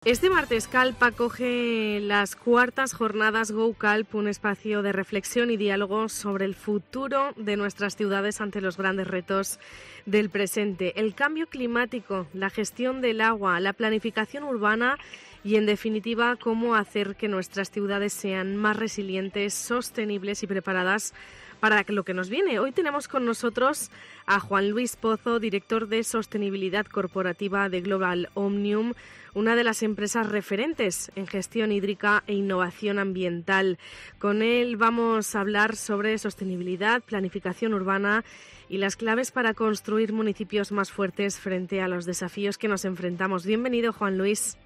Este martes Calp acoge las cuartas jornadas Go Calp, un espacio de reflexión y diálogo sobre el futuro de nuestras ciudades ante los grandes retos del presente, el cambio climático, la gestión del agua, la planificación urbana y, en definitiva, cómo hacer que nuestras ciudades sean más resilientes, sostenibles y preparadas para lo que nos viene. Hoy tenemos con nosotros a Juan Luis Pozo, director de Sostenibilidad Corporativa de Global Omnium, una de las empresas referentes en gestión hídrica e innovación ambiental. Con él vamos a hablar sobre sostenibilidad, planificación urbana y las claves para construir municipios más fuertes frente a los desafíos que nos enfrentamos. Bienvenido, Juan Luis.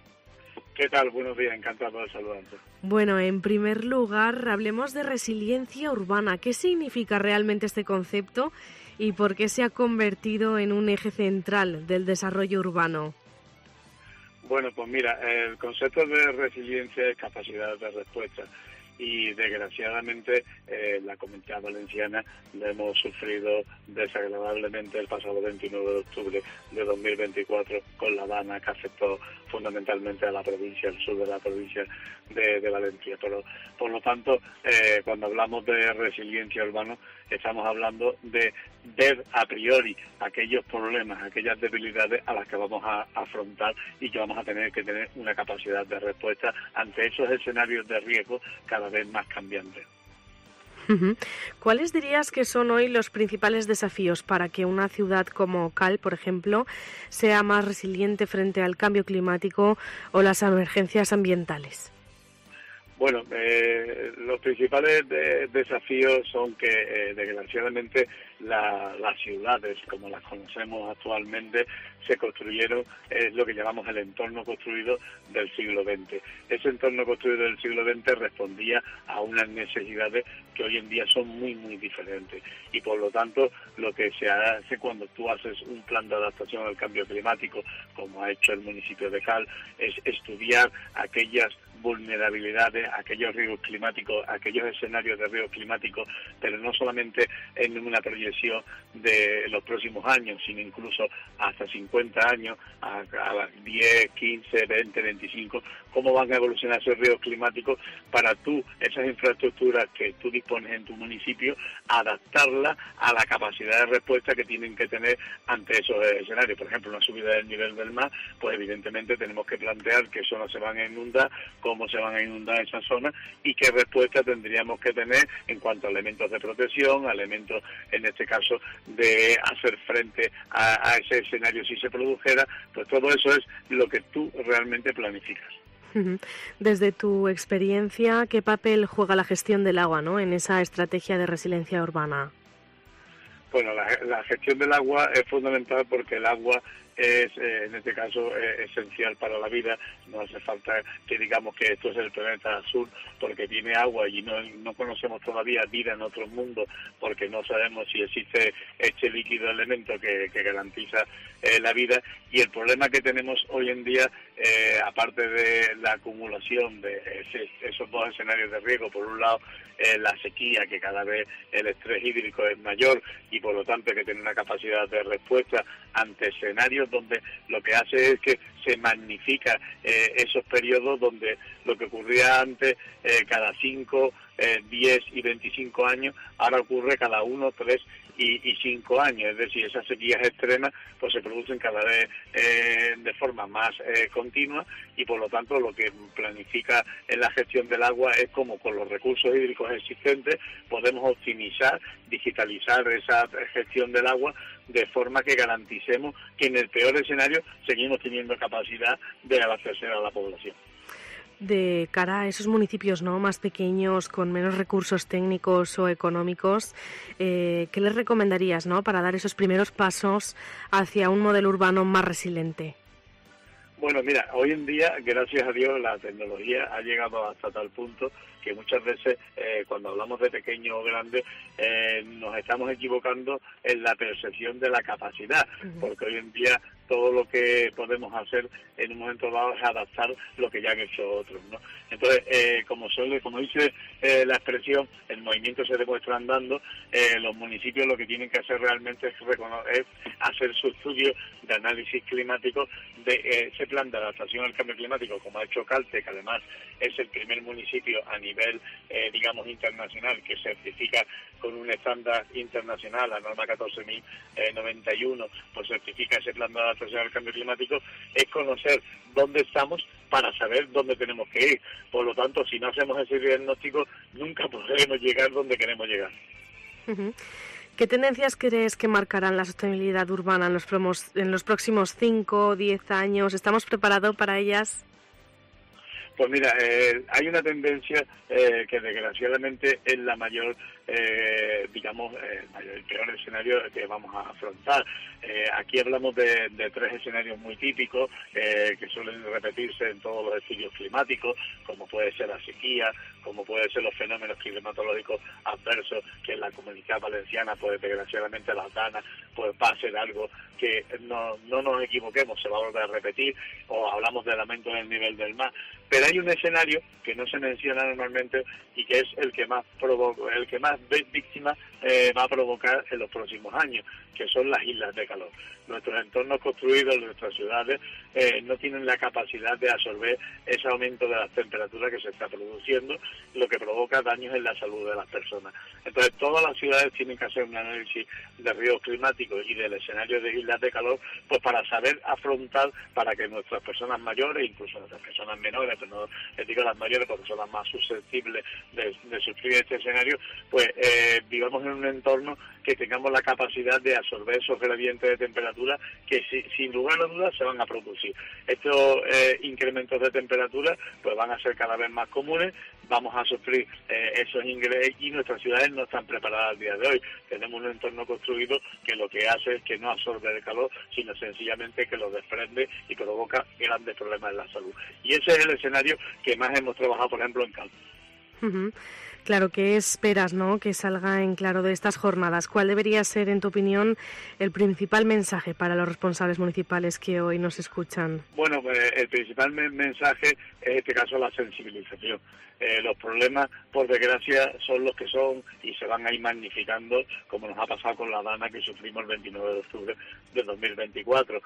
¿Qué tal? Buenos días, encantado de saludarte. Bueno, en primer lugar, hablemos de resiliencia urbana. ¿Qué significa realmente este concepto y por qué se ha convertido en un eje central del desarrollo urbano? Bueno, pues mira, el concepto de resiliencia es capacidad de respuesta y desgraciadamente la Comunidad Valenciana lo hemos sufrido desagradablemente el pasado 29 de octubre de 2024 con la dana que afectó fundamentalmente a la provincia, al sur de la provincia de Valencia. Pero, por lo tanto, cuando hablamos de resiliencia urbana, estamos hablando de ver a priori aquellos problemas, aquellas debilidades a las que vamos a afrontar y que vamos a tener que tener una capacidad de respuesta ante esos escenarios de riesgo cada vez más cambiantes. ¿Cuáles dirías que son hoy los principales desafíos para que una ciudad como Calp, por ejemplo, sea más resiliente frente al cambio climático o las emergencias ambientales? Bueno, los principales desafíos son que, desgraciadamente, las ciudades, como las conocemos actualmente, se construyeron, es lo que llamamos el entorno construido del siglo XX. Ese entorno construido del siglo XX respondía a unas necesidades que hoy en día son muy, muy diferentes. Y, por lo tanto, lo que se hace cuando tú haces un plan de adaptación al cambio climático, como ha hecho el municipio de Calp, es estudiar aquellas vulnerabilidades, aquellos riesgos climáticos, aquellos escenarios de riesgos climáticos, pero no solamente en una proyección de los próximos años, sino incluso hasta 50 años, a 10, 15, 20, 25, cómo van a evolucionar esos riesgos climáticos para esas infraestructuras que tú dispones en tu municipio, adaptarlas a la capacidad de respuesta que tienen que tener ante esos escenarios. Por ejemplo, una subida del nivel del mar, pues evidentemente tenemos que plantear que eso no se van a inundar, cómo se van a inundar esas zonas y qué respuesta tendríamos que tener en cuanto a elementos de protección, a elementos, en este caso, de hacer frente a ese escenario si se produjera. Pues todo eso es lo que tú realmente planificas. Desde tu experiencia, ¿qué papel juega la gestión del agua, ¿no?, en esa estrategia de resiliencia urbana? Bueno, la gestión del agua es fundamental porque el agua es, en este caso, esencial para la vida. No hace falta que digamos que esto es el planeta azul porque tiene agua y no conocemos todavía vida en otros mundos porque no sabemos si existe este líquido elemento que garantiza la vida. Y el problema que tenemos hoy en día, aparte de la acumulación de esos dos escenarios de riesgo, por un lado la sequía, que cada vez el estrés hídrico es mayor y por lo tanto hay que tener una capacidad de respuesta ante escenarios donde lo que hace es que se magnifica esos periodos donde lo que ocurría antes cada 5, 10 y 25 años, ahora ocurre cada 1, 3 y 5 años. Es decir, esas sequías extremas pues se producen cada vez de forma más continua y por lo tanto lo que planifica en la gestión del agua es cómo con los recursos hídricos existentes podemos optimizar, digitalizar esa gestión del agua de forma que garanticemos que en el peor escenario seguimos teniendo capacidad de abastecer a la población. De cara a esos municipios, ¿no?, más pequeños, con menos recursos técnicos o económicos, ¿qué les recomendarías, ¿no?, para dar esos primeros pasos hacia un modelo urbano más resiliente? Bueno, mira, hoy en día, gracias a Dios, la tecnología ha llegado hasta tal punto que muchas veces cuando hablamos de pequeño o grande nos estamos equivocando en la percepción de la capacidad, porque hoy en día todo lo que podemos hacer en un momento dado es adaptar lo que ya han hecho otros, ¿no? Entonces, como dice la expresión, el movimiento se demuestra andando. Los municipios lo que tienen que hacer realmente es hacer su estudio de análisis climático de ese plan de adaptación al cambio climático, como ha hecho Calte, que además es el primer municipio a nivel, digamos, internacional que certifica con un estándar internacional, la norma 14.091, pues certifica ese plan de adaptación al cambio climático. Es conocer dónde estamos para saber dónde tenemos que ir. Por lo tanto, si no hacemos ese diagnóstico, nunca podremos llegar donde queremos llegar. Uh-huh. ¿Qué tendencias crees que marcarán la sostenibilidad urbana en los próximos 5 o 10 años? ¿Estamos preparados para ellas? Pues mira, hay una tendencia que desgraciadamente es la mayor, el peor escenario que vamos a afrontar. Aquí hablamos de 3 escenarios muy típicos que suelen repetirse en todos los estudios climáticos, como puede ser la sequía, como puede ser los fenómenos climatológicos adversos, que en la Comunidad Valenciana, pues desgraciadamente las danas, pues va a ser algo que no nos equivoquemos, se va a volver a repetir, o hablamos del aumento del nivel del mar. Pero hay un escenario que no se menciona normalmente y que es el que más víctimas va a provocar en los próximos años, que son las islas de calor. Nuestros entornos construidos, nuestras ciudades, no tienen la capacidad de absorber ese aumento de las temperaturas que se está produciendo, lo que provoca daños en la salud de las personas. Entonces, todas las ciudades tienen que hacer un análisis de riesgos climáticos y del escenario de islas de calor, pues para saber afrontar, para que nuestras personas mayores, incluso nuestras personas menores, pero no les digo las mayores porque son las más susceptibles de sufrir este escenario, pues vivamos en un entorno que tengamos la capacidad de absorber esos gradientes de temperatura que sin lugar a dudas se van a producir. Estos incrementos de temperatura pues van a ser cada vez más comunes, vamos a sufrir esos ingresos y nuestras ciudades no están preparadas al día de hoy. Tenemos un entorno construido que lo que hace es que no absorbe el calor, sino sencillamente que lo desprende y provoca grandes problemas en la salud. Y ese es el escenario que más hemos trabajado, por ejemplo, en Calte. Uh-huh. Claro, ¿qué esperas, no, que salga en claro de estas jornadas? ¿Cuál debería ser, en tu opinión, el principal mensaje para los responsables municipales que hoy nos escuchan? Bueno, pues el principal mensaje es, en este caso, la sensibilización. Los problemas, por desgracia, son los que son y se van a ir magnificando, como nos ha pasado con la dana que sufrimos el 29 de octubre de 2024.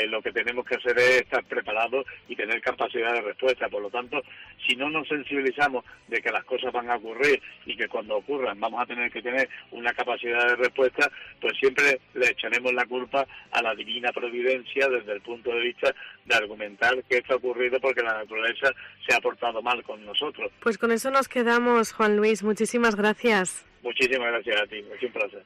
Lo que tenemos que hacer es estar preparados y tener capacidad de respuesta. Por lo tanto, si no nos sensibilizamos de que las cosas van a ocurrir y que cuando ocurran vamos a tener que tener una capacidad de respuesta, pues siempre le echaremos la culpa a la divina providencia desde el punto de vista de argumentar que esto ha ocurrido porque la naturaleza se ha portado mal con nosotros. Pues con eso nos quedamos, Juan Luis. Muchísimas gracias. Muchísimas gracias a ti, es un placer.